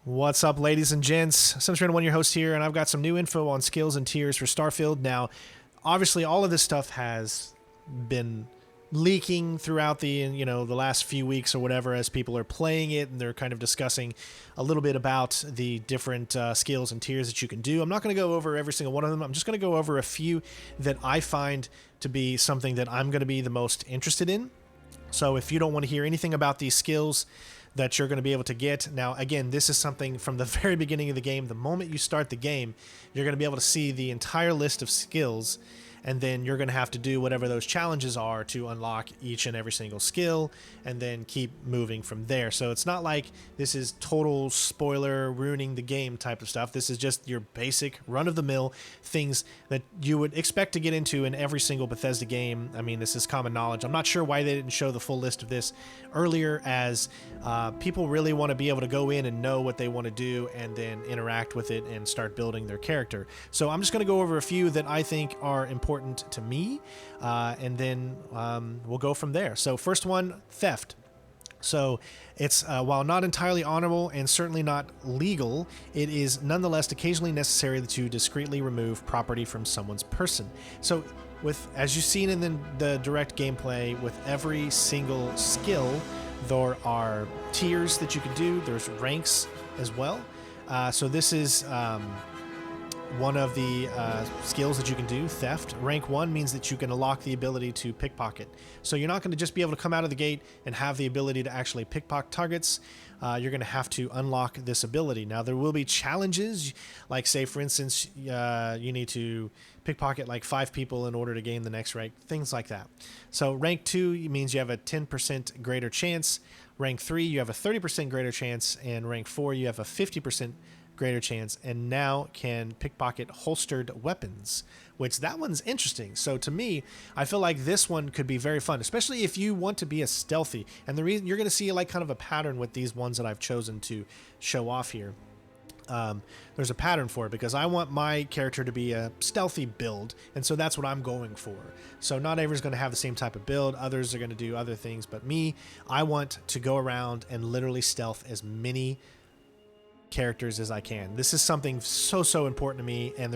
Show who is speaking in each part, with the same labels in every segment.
Speaker 1: What's up, ladies and gents? One, your host here, and I've got some new info on skills and tiers for Starfield. Now, obviously, all of this stuff has been leaking throughout the last few weeks or whatever as people are playing it, and they're kind of discussing a little bit about the different skills and tiers that you can do. I'm not going to go over every single one of them. I'm just going to go over a few that I find to be something that I'm going to be the most interested in. So if you don't want to hear anything about these skills that you're going to be able to get. Now, again, this is something from the very beginning of the game. The moment you start the game, you're going to be able to see the entire list of skills, and then you're going to have to do whatever those challenges are to unlock each and every single skill, and then keep moving from there. So it's not like this is total spoiler, ruining the game type of stuff. This is just your basic run-of-the-mill things that you would expect to get into in every single Bethesda game. I mean, this is common knowledge. I'm not sure why they didn't show the full list of this earlier, as people really want to be able to go in and know what they want to do and then interact with it and start building their character. So I'm just going to go over a few that I think are important to me, and then we'll go from there. So first one, theft. So it's while not entirely honorable and certainly not legal, it is nonetheless occasionally necessary to discreetly remove property from someone's person. So as you've seen in the direct gameplay, with every single skill, there are tiers that you can do. There's ranks as well. So this is one of the skills that you can do, theft. Rank 1 means that you can unlock the ability to pickpocket. So you're not going to just be able to come out of the gate and have the ability to actually pickpocket targets. You're going to have to unlock this ability. Now, there will be challenges, like, say, for instance, you need to pickpocket like 5 people in order to gain the next rank, things like that. So rank 2 means you have a 10% greater chance. Rank 3, you have a 30% greater chance. And rank 4, you have a 50% greater chance, and now can pickpocket holstered weapons, which that one's interesting. So to me, I feel like this one could be very fun, especially if you want to be a stealthy. And the reason you're going to see like kind of a pattern with these ones that I've chosen to show off here. There's a pattern for it because I want my character to be a stealthy build, and so that's what I'm going for. So not everyone's going to have the same type of build. Others are going to do other things, but me, I want to go around and literally stealth as many characters as I can. This is something so important to me, and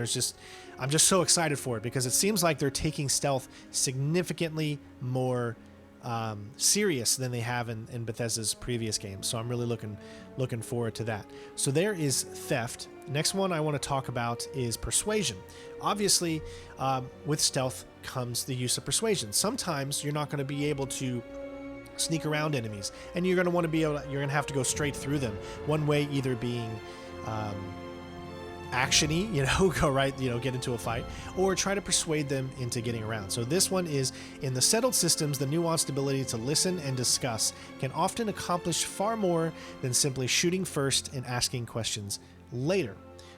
Speaker 1: I'm just so excited for it because it seems like they're taking stealth significantly more serious than they have in Bethesda's previous games. So I'm really looking forward to that. So there is theft. Next one I want to talk about is persuasion. Obviously, with stealth comes the use of persuasion. Sometimes you're not going to be able to sneak around enemies, and you're going to want to you're going to have to go straight through them. One way either being actiony, go right, get into a fight, or try to persuade them into getting around. So this one is, in the settled systems, the nuanced ability to listen and discuss can often accomplish far more than simply shooting first and asking questions later.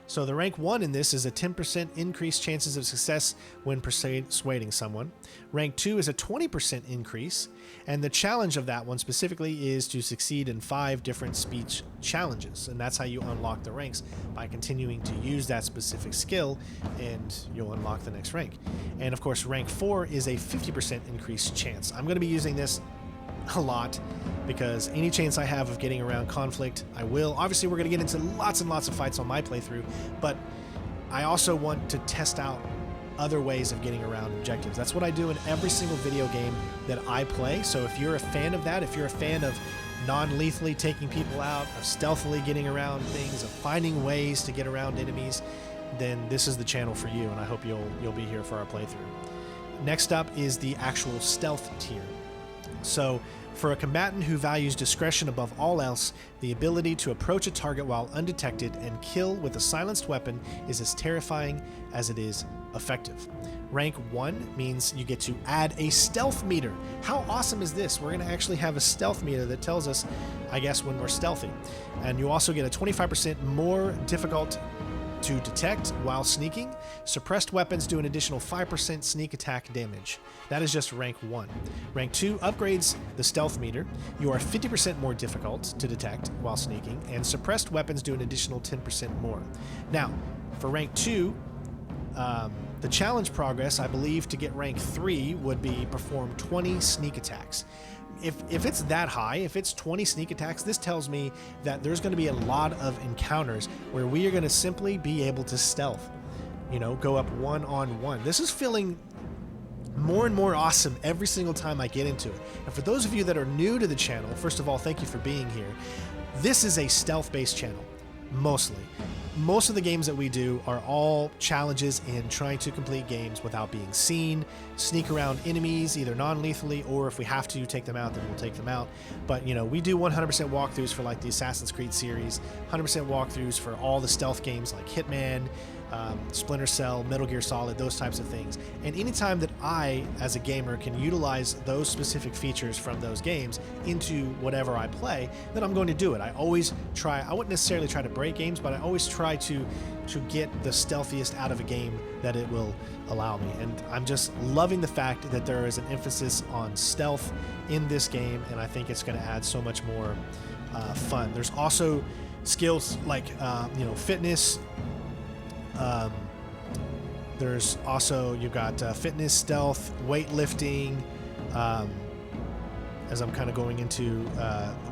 Speaker 1: So the rank 1 in this is a 10% increased chances of success when persuading someone. Rank 2 is a 20% increase, and the challenge of that one specifically is to succeed in 5 different speech challenges, and that's how you unlock the ranks, by continuing to use that specific skill, and you'll unlock the next rank. And of course, rank 4 is a 50% increased chance. I'm going to be using this a lot because any chance I have of getting around conflict, I will. Obviously, we're going to get into lots and lots of fights on my playthrough, but I also want to test out other ways of getting around objectives. That's what I do in every single video game that I play. So if you're a fan of that, if you're a fan of non-lethally taking people out, of stealthily getting around things, of finding ways to get around enemies, then this is the channel for you, and I hope you'll be here for our playthrough. Next up is the actual stealth tier. So, for a combatant who values discretion above all else, the ability to approach a target while undetected and kill with a silenced weapon is as terrifying as it is effective. Rank 1 means you get to add a stealth meter. How awesome is this? We're going to actually have a stealth meter that tells us, I guess, when we're stealthy. And you also get a 25% more difficult to detect while sneaking. Suppressed weapons do an additional 5% sneak attack damage. That is just rank 1. Rank 2 upgrades the stealth meter. You are 50% more difficult to detect while sneaking, and suppressed weapons do an additional 10% more. Now, for rank 2, the challenge progress, I believe, to get rank 3 would be perform 20 sneak attacks. if it's that high, if it's 20 sneak attacks, this tells me that there's going to be a lot of encounters where we are going to simply be able to stealth, go up one-on-one. This is feeling more and more awesome every single time I get into it. And for those of you that are new to the channel, first of all, thank you for being here. This is a stealth-based channel, mostly. Most of the games that we do are all challenges in trying to complete games without being seen, sneak around enemies either non-lethally, or if we have to take them out, then we'll take them out. But we do 100% walkthroughs for like the Assassin's Creed series, 100% walkthroughs for all the stealth games like Hitman, Splinter Cell, Metal Gear Solid, those types of things. And anytime that I, as a gamer, can utilize those specific features from those games into whatever I play, then I'm going to do it. I always try, I wouldn't necessarily try to break games, but I always try to get the stealthiest out of a game that it will allow me. And I'm just loving the fact that there is an emphasis on stealth in this game, and I think it's going to add so much more fun. There's also skills like fitness. There's also, you've got fitness, stealth, weightlifting, as I'm kind of going into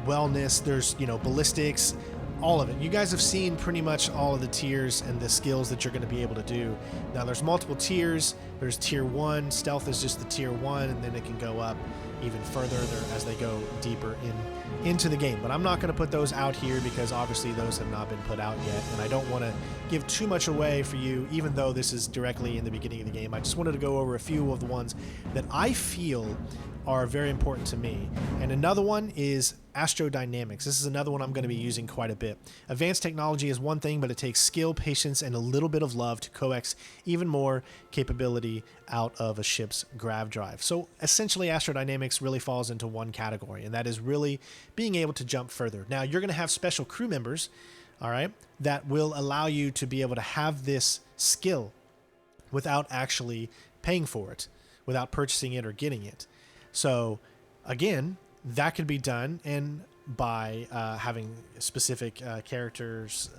Speaker 1: wellness. There's ballistics, all of it. You guys have seen pretty much all of the tiers and the skills that you're going to be able to do. Now there's multiple tiers. There's tier 1. Stealth is just the tier 1, and then it can go up even further as they go deeper into the game. But I'm not going to put those out here because obviously those have not been put out yet, and I don't want to give too much away for you, even though this is directly in the beginning of the game. I just wanted to go over a few of the ones that I feel are very important to me. And another one is astrodynamics. This is another one I'm going to be using quite a bit. Advanced technology is one thing, but it takes skill, patience, and a little bit of love to coax even more capability out of a ship's grav drive. So essentially astrodynamics really falls into one category, and that is really being able to jump further. Now you're going to have special crew members, all right, that will allow you to be able to have this skill without actually paying for it, without purchasing it or getting it. So again, that could be done by having specific characters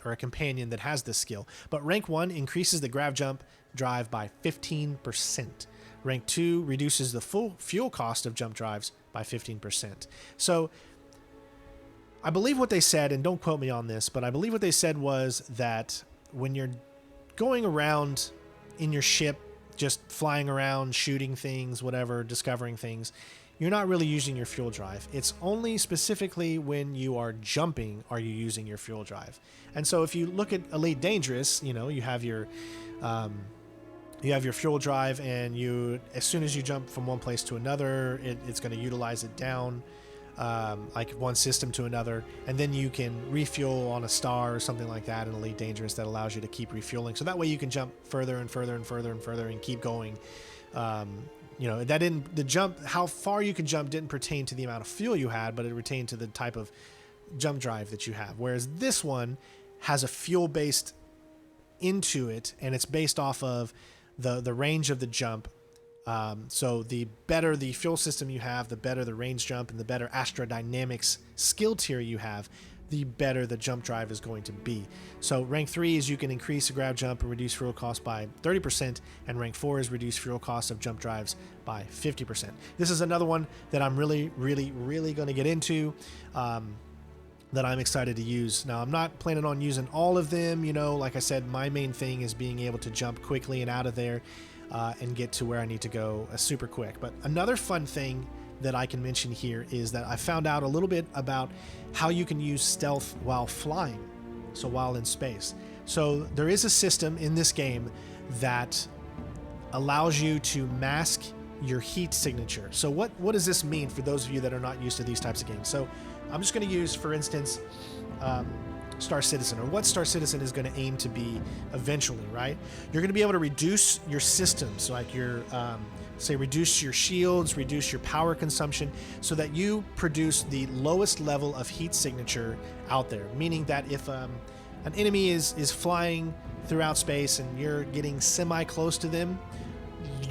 Speaker 1: or a companion that has this skill. But rank 1 increases the grav jump drive by 15%. Rank 2 reduces the full fuel cost of jump drives by 15%. So I believe what they said, and don't quote me on this, but I believe what they said was that when you're going around in your ship, just flying around, shooting things, whatever, discovering things, you're not really using your fuel drive. It's only specifically when you are jumping are you using your fuel drive. And so if you look at Elite Dangerous, you have your fuel drive, and as soon as you jump from one place to another, it's going to utilize it down, like one system to another, and then you can refuel on a star or something like that in Elite Dangerous that allows you to keep refueling. So that way you can jump further and further and further and further and keep going. The jump, how far you can jump didn't pertain to the amount of fuel you had, but it pertained to the type of jump drive that you have. Whereas this one has a fuel based into it, and it's based off of the range of the jump. So the better the fuel system you have, the better the range jump, and the better astrodynamics skill tier you have, the better the jump drive is going to be. So rank 3 is you can increase the grav jump and reduce fuel cost by 30%, and rank 4 is reduce fuel cost of jump drives by 50%. This is another one that I'm really going to get into, that I'm excited to use. Now, I'm not planning on using all of them. Like I said, my main thing is being able to jump quickly and out of there and get to where I need to go super quick. But another fun thing that I can mention here is that I found out a little bit about how you can use stealth while flying, so while in space. So there is a system in this game that allows you to mask your heat signature. So what does this mean for those of you that are not used to these types of games? So I'm just going to use, for instance, Star Citizen, or what Star Citizen is going to aim to be eventually, right? You're going to be able to reduce your systems, like your, say, reduce your shields, reduce your power consumption, so that you produce the lowest level of heat signature out there. Meaning that if an enemy is flying throughout space and you're getting semi-close to them,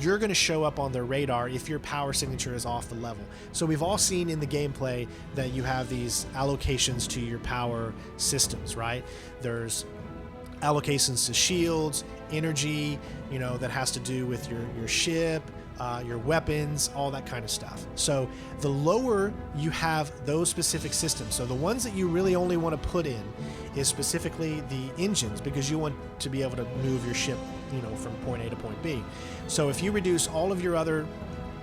Speaker 1: you're going to show up on their radar if your power signature is off the level. So we've all seen in the gameplay that you have these allocations to your power systems, right? There's allocations to shields, energy, that has to do with your ship, your weapons, all that kind of stuff. So the lower you have those specific systems, so the ones that you really only want to put in is specifically the engines, because you want to be able to move your ship, you know, from point A to point B. So if you reduce all of your other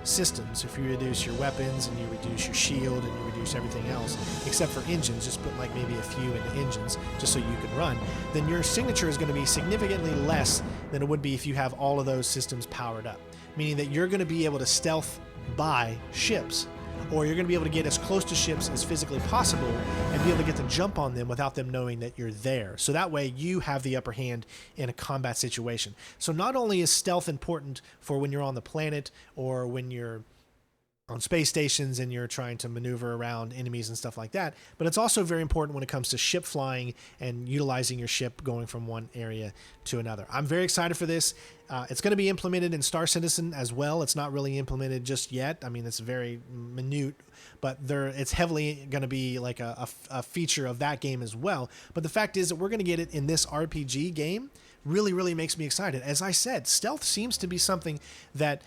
Speaker 1: systems, if you reduce your weapons and you reduce your shield and you reduce everything else except for engines, just put like maybe a few into engines just so you can run, then your signature is going to be significantly less than it would be if you have all of those systems powered up, meaning that you're going to be able to stealth by ships, or you're going to be able to get as close to ships as physically possible and be able to get the jump on them without them knowing that you're there. So that way you have the upper hand in a combat situation. So not only is stealth important for when you're on the planet or when you're on space stations and you're trying to maneuver around enemies and stuff like that, but it's also very important when it comes to ship flying and utilizing your ship going from one area to another. I'm very excited for this. It's going to be implemented in Star Citizen as well. It's not really implemented just yet. I mean, it's very minute, but it's heavily going to be like a feature of that game as well. But the fact is that we're going to get it in this RPG game really, really makes me excited. As I said, stealth seems to be something that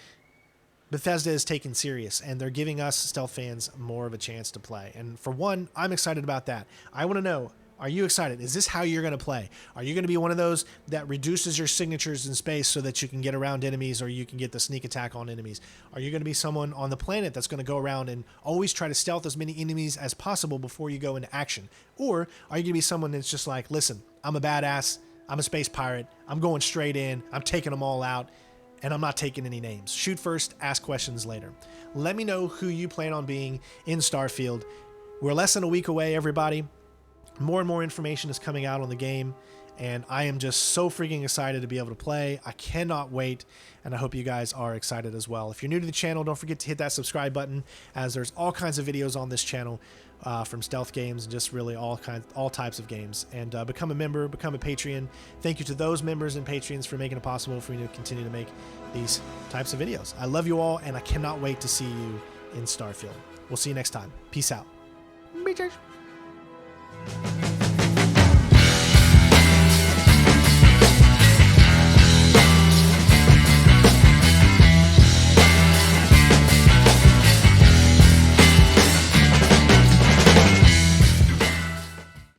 Speaker 1: Bethesda is taken serious, and they're giving us stealth fans more of a chance to play. And for one, I'm excited about that. I want to know, are you excited? Is this how you're going to play? Are you going to be one of those that reduces your signatures in space so that you can get around enemies or you can get the sneak attack on enemies? Are you going to be someone on the planet that's going to go around and always try to stealth as many enemies as possible before you go into action? Or are you going to be someone that's just like, listen, I'm a badass, I'm a space pirate, I'm going straight in, I'm taking them all out, and I'm not taking any names. Shoot first, ask questions later. Let me know who you plan on being in Starfield. We're less than a week away, everybody. More and more information is coming out on the game, and I am just so freaking excited to be able to play. I cannot wait, and I hope you guys are excited as well. If you're new to the channel, don't forget to hit that subscribe button, as there's all kinds of videos on this channel from stealth games and just really all types of games. And become a member, become a Patreon. Thank you to those members and Patreons for making it possible for me to continue to make these types of videos. I love you all, and I cannot wait to see you in Starfield. We'll see you next time. Peace out. Bitches.